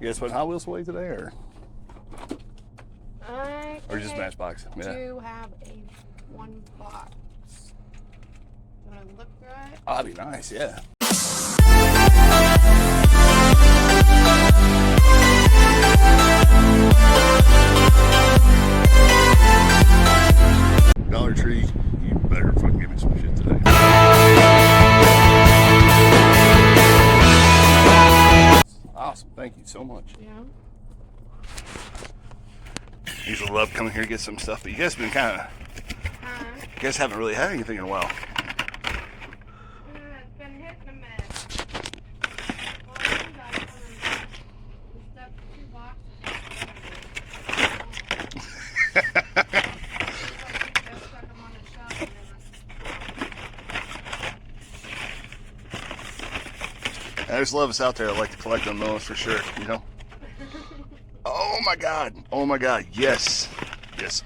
You guys put Hot Wheels away today, or just I Matchbox? Yeah. do have a one box. You want to look through it? Oh, that'd be nice. Yeah. Dollar Tree, you better fucking give me some shit today. Awesome. Thank you so much. Yeah. I usually love coming here to get some stuff, but you guys have been kind of. You guys haven't really had anything in a while. It's been hit and a miss. Well, I think I stuck 2 boxes. Stuck them on the shelf and I just love us out there. I like to collect them those for sure, you know. Oh my god. Oh my god. Yes. Yes.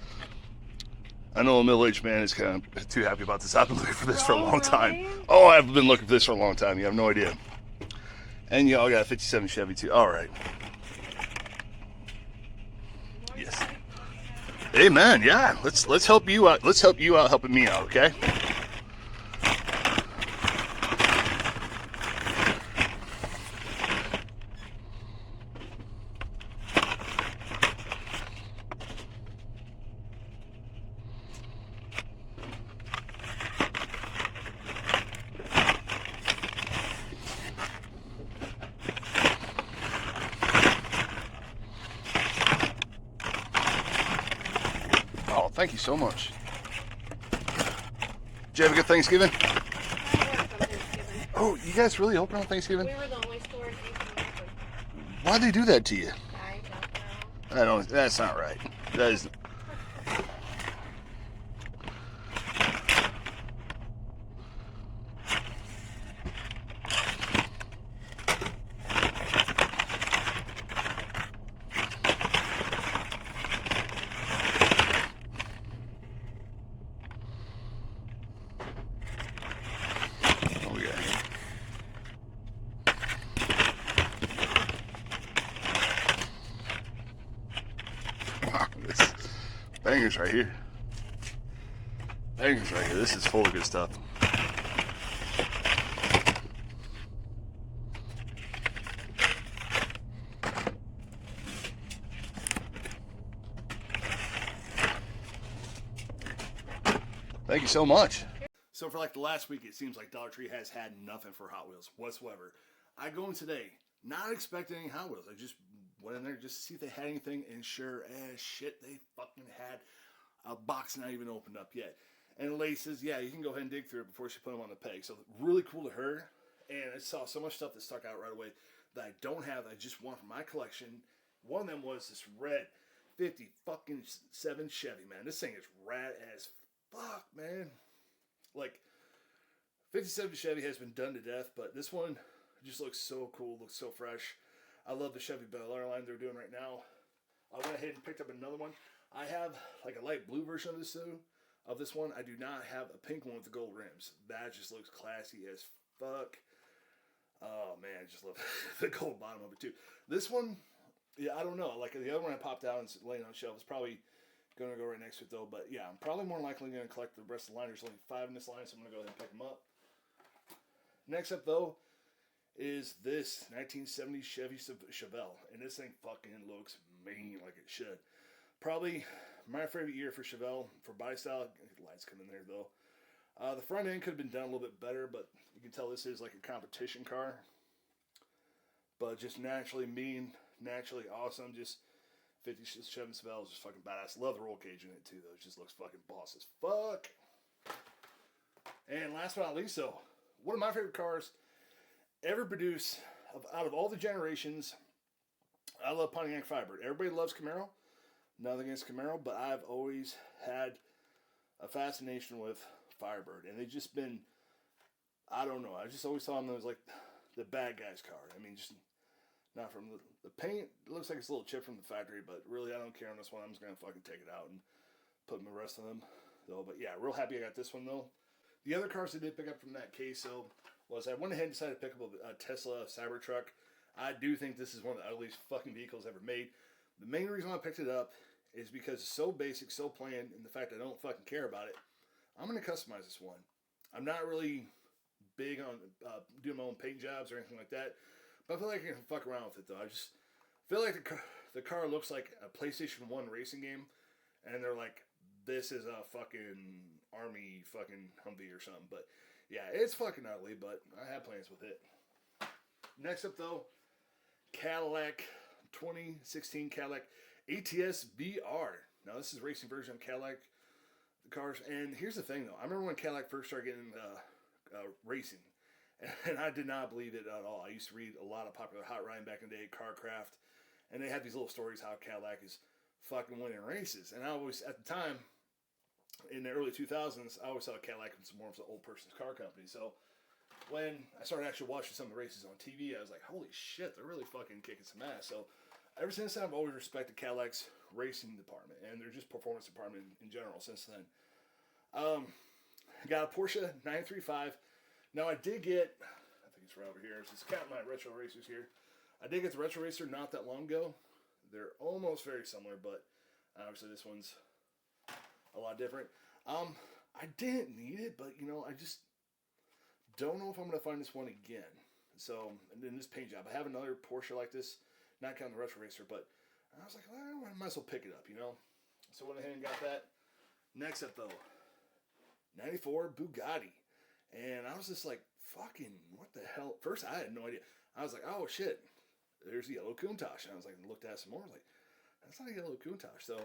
I know a middle-aged man is kind of too happy about this. I've been looking for this for a long time. Oh, I've been looking for this for a long time. You have no idea. And y'all got a 57 Chevy too. All right. Yes. Amen. Yeah. Let's help you out. Let's help you out helping me out, okay? Oh, thank you so much. Did you have a good Thanksgiving? Oh, you guys really open on Thanksgiving? we were the only store in Aiken open. Why'd they do that to you? I don't know. That's not right. That is. Oh yeah. This bangers right here. Bangers right here. This is full of good stuff. Thank you so much. So for like the last week, it seems like Dollar Tree has had nothing for Hot Wheels whatsoever. I go in today, not expecting any Hot Wheels. I just went in there just to see if they had anything, and sure as shit, they fucking had a box not even opened up yet. And the lady says, yeah, you can go ahead and dig through it before she put them on the peg. So really cool to her. And I saw so much stuff that stuck out right away that I don't have, that I just want for my collection. One of them was this red 57 Chevy, man. This thing is rad as fuck, man. Like, 57 Chevy has been done to death, but this one just looks so cool, looks so fresh. I love the Chevy Bel Air line they're doing right now. I went ahead and picked up another one. I have like a light blue version of this one. I do not have a pink one with the gold rims. That just looks classy as fuck. Oh man, I just love the gold bottom of it too. This one, yeah, I don't know. Like the other one I popped out and laying on the shelf is probably going to go right next to it though. But yeah, I'm probably more likely going to collect the rest of the line. There's only 5 in this line, so I'm going to go ahead and pick them up. Next up though is this 1970 Chevy Chevelle, and this thing fucking looks mean like it should. Probably my favorite year for Chevelle for body style. Lights come in there though. The front end could have been done a little bit better, but you can tell this is like a competition car. But just naturally mean, naturally awesome. Just 50 Chevy Chevelle is just fucking badass. Love the roll cage in it too though. It just looks fucking boss as fuck. And last but not least though, one of my favorite cars ever produced out of all the generations. I love Pontiac Firebird. Everybody loves Camaro. Nothing against Camaro, but I've always had a fascination with Firebird, and they've just been, I don't know, I just always saw them as like the bad guy's car. I mean, just not from the paint. It looks like it's a little chip from the factory, but really I don't care on this one. I'm just gonna fucking take it out and put the rest of them though. But yeah, real happy I got this one though. The other cars I did pick up from that case though was I went ahead and decided to pick up a Tesla Cybertruck. I do think this is one of the ugliest fucking vehicles ever made. The main reason I picked it up is because it's so basic, so plain, and the fact I don't fucking care about it. I'm going to customize this one. I'm not really big on doing my own paint jobs or anything like that, but I feel like I can fuck around with it though. I just feel like the car looks like a PlayStation 1 racing game, and they're like, this is a fucking army fucking Humvee or something. But yeah, it's fucking ugly, but I have plans with it. Next up though, Cadillac 2016 Cadillac ATS VR. Now this is a racing version of Cadillac cars, and here's the thing though. I remember when Cadillac first started getting racing, and I did not believe it at all. I used to read a lot of popular hot rodding back in the day, Carcraft, and they had these little stories how Cadillac is fucking winning races. And I always, at the time, in the early 2000s, I always thought Cadillac was more of an old person's car company. So when I started actually watching some of the races on TV, I was like, holy shit, they're really fucking kicking some ass. So ever since then, I've always respected Cadillac's racing department and their just performance department in general since then. Got a Porsche 935. Now I did get, I think it's right over here, so it's counting my retro racers here. I did get the retro racer not that long ago. They're almost very similar, but obviously this one's a lot different. I didn't need it, but you know, I just don't know if I'm going to find this one again. So, and then this paint job. I have another Porsche like this, not counting the retro racer, but I was like, well, I might as well pick it up, you know? So I went ahead and got that. Next up, though, 94 Bugatti. And I was just like, fucking, what the hell? First, I had no idea. I was like, oh, shit. There's the yellow Countach. And I was like, looked at it some more. I was like, that's not a yellow Countach. So,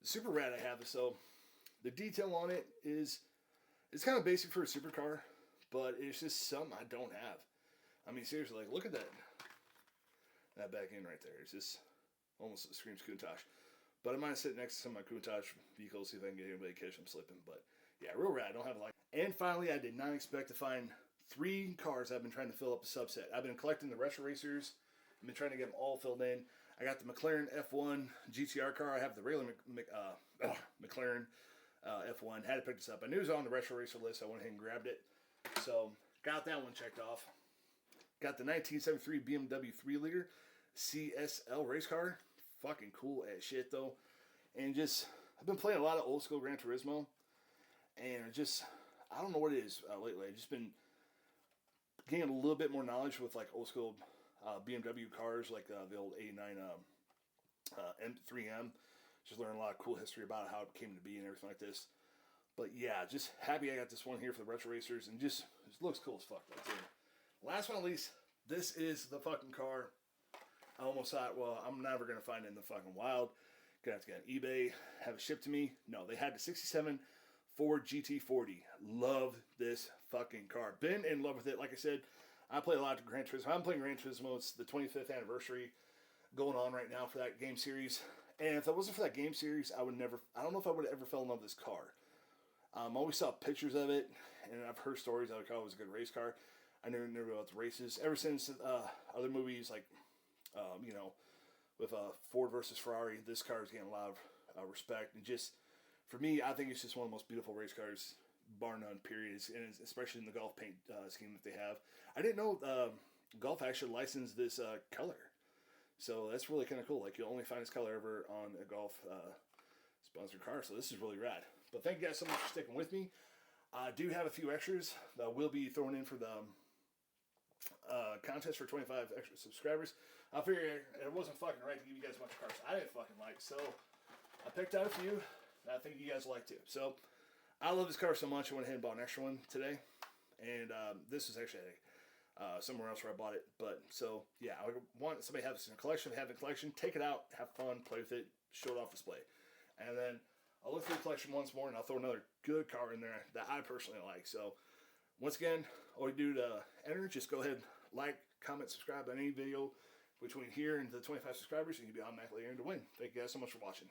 the super rad I have. So, the detail on it is, it's kind of basic for a supercar, but it's just something I don't have. I mean, seriously, like, look at that. That back end right there. It's just almost screams Countach. But I might sit next to some of my Countach vehicles, see if I can get anybody to catch them slipping. But yeah, real rad. I don't have a lot. And finally, I did not expect to find 3 cars I've been trying to fill up the subset. I've been collecting the retro racers. I've been trying to get them all filled in. I got the McLaren F1 GTR car. I have the Raylan McLaren F1. Had to pick this up. I knew it was on the retro racer list. So I went ahead and grabbed it. So got that one checked off. Got the 1973 BMW 3-liter CSL race car. Fucking cool as shit though. And just, I've been playing a lot of old school Gran Turismo. And just, I don't know what it is lately. I've just been getting a little bit more knowledge with like old school BMW cars, like the old 89 M3M. Just learning a lot of cool history about how it came to be and everything like this. But yeah, just happy I got this one here for the retro racers, and just it looks cool as fuck right there. Last but not least, this is the fucking car. I almost thought, well, I'm never going to find it in the fucking wild. Gonna have to get on eBay, have it shipped to me. No, they had the 67 Ford GT40. Love this fucking car. Been in love with it. Like I said, I play a lot of Gran Turismo. I'm playing Gran Turismo. It's the 25th anniversary going on right now for that game series. And if it wasn't for that game series, I don't know if I would have ever fell in love with this car. I always saw pictures of it, and I've heard stories that it was a good race car. I never knew about the races. Ever since other movies like, you know, with Ford versus Ferrari, this car is getting a lot of respect. And just, for me, I think it's just one of the most beautiful race cars, bar none, period. And especially in the Golf paint scheme that they have. I didn't know Golf actually licensed this color. So that's really kind of cool. Like, you'll only find this color ever on a Golf sponsored car. So this is really rad. But thank you guys so much for sticking with me. I do have a few extras that we'll be throwing in for the contest for 25 extra subscribers. I figured it wasn't fucking right to give you guys a bunch of cars I didn't fucking like. So I picked out a few that I think you guys will like too. So I love this car so much, I went ahead and bought an extra one today. And this is actually somewhere else where I bought it. But so yeah, I want somebody to have this in a collection. Have a collection, take it out, have fun, play with it, show it off display. And then I'll look through the collection once more, and I'll throw another good car in there that I personally like. So once again, all you do to enter, just go ahead, like, comment, subscribe on any video between here and the 25 subscribers, and you'll be automatically entered to win. Thank you guys so much for watching.